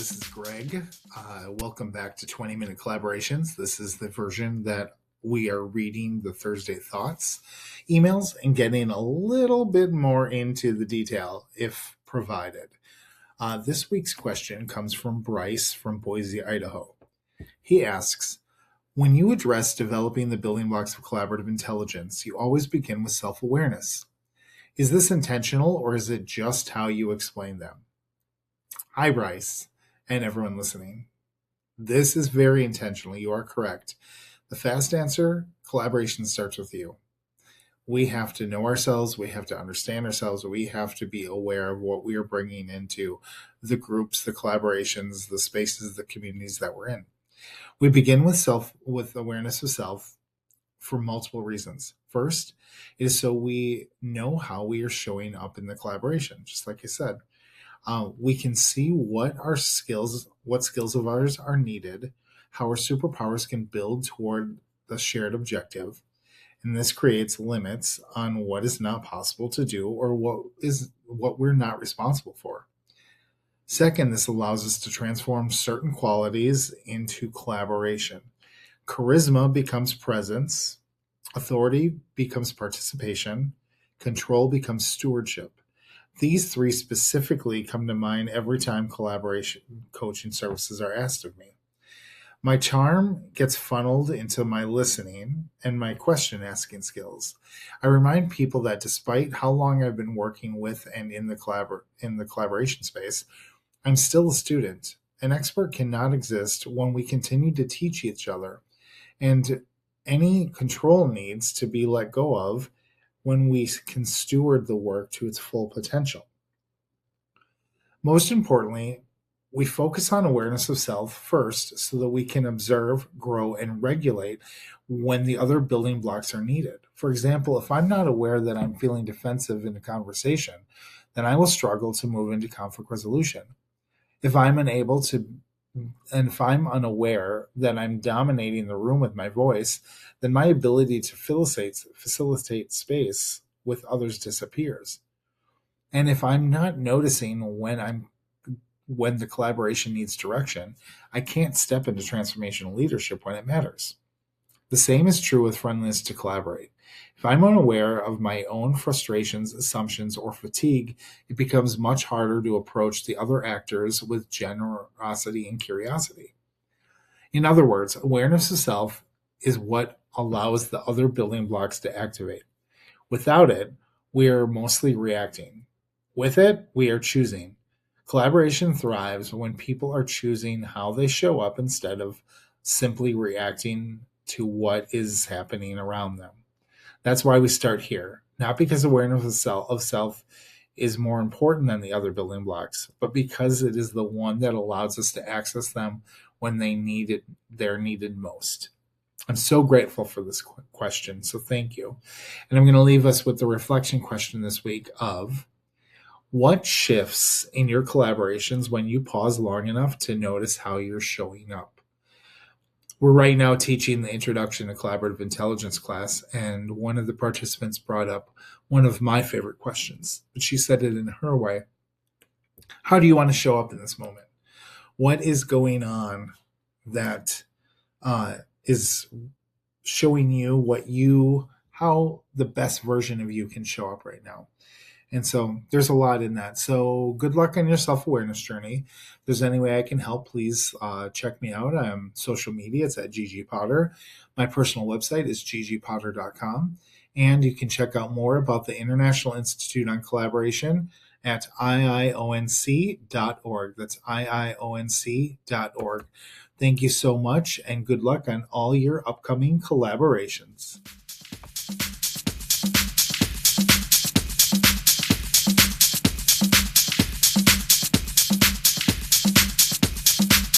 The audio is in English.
This is Greg. Welcome back to 20-Minute Collaborations. This is the version that we are reading the Thursday thoughts, emails, and getting a little bit more into the detail if provided. This week's question comes from Bryce from Boise, Idaho. He asks, when you address developing the building blocks of collaborative intelligence, you always begin with self-awareness. Is this intentional or is it just how you explain them? Hi, Bryce, and everyone listening. This is very intentional. You are correct. The fast answer, collaboration starts with you. We have to know ourselves. We have to understand ourselves. We have to be aware of what we are bringing into the groups, the collaborations, the spaces, the communities that we're in. We begin with awareness of self for multiple reasons. First, it is so we know how we are showing up in the collaboration, just like I said. We can see what skills of ours are needed, how our superpowers can build toward the shared objective. And this creates limits on what is not possible to do or what we're not responsible for. Second, this allows us to transform certain qualities into collaboration. Charisma becomes presence, authority becomes participation, control becomes stewardship. These three specifically come to mind every time collaboration coaching services are asked of me. My charm gets funneled into my listening and my question asking skills. I remind people that despite how long I've been working with and in the collaboration space, I'm still a student. An expert cannot exist when we continue to teach each other, and any control needs to be let go of when we can steward the work to its full potential. Most importantly, we focus on awareness of self first so that we can observe, grow, and regulate when the other building blocks are needed. For example, if I'm not aware that I'm feeling defensive in a conversation, then I will struggle to move into conflict resolution. If I'm unaware that I'm dominating the room with my voice, then my ability to facilitate space with others disappears. And if I'm not noticing when the collaboration needs direction, I can't step into transformational leadership when it matters. The same is true with friendliness to collaborate. If I'm unaware of my own frustrations, assumptions, or fatigue, it becomes much harder to approach the other actors with generosity and curiosity. In other words, awareness of self is what allows the other building blocks to activate. Without it, we are mostly reacting. With it, we are choosing. Collaboration thrives when people are choosing how they show up instead of simply reacting to what is happening around them. That's why we start here, not because awareness of self is more important than the other building blocks, but because it is the one that allows us to access them when they're needed most. I'm so grateful for this question, so thank you. And I'm going to leave us with the reflection question this week of, what shifts in your collaborations when you pause long enough to notice how you're showing up? We're right now teaching the Introduction to Collaborative Intelligence class, and one of the participants brought up one of my favorite questions, but she said it in her way. How do you want to show up in this moment? What is going on that is showing you how the best version of you can show up right now? And so there's a lot in that. So good luck on your self-awareness journey. If there's any way I can help, please check me out. I'm social media. It's at GG Potter. My personal website is ggpotter.com. And you can check out more about the International Institute on Collaboration at iionc.org. That's iionc.org. Thank you so much, and good luck on all your upcoming collaborations.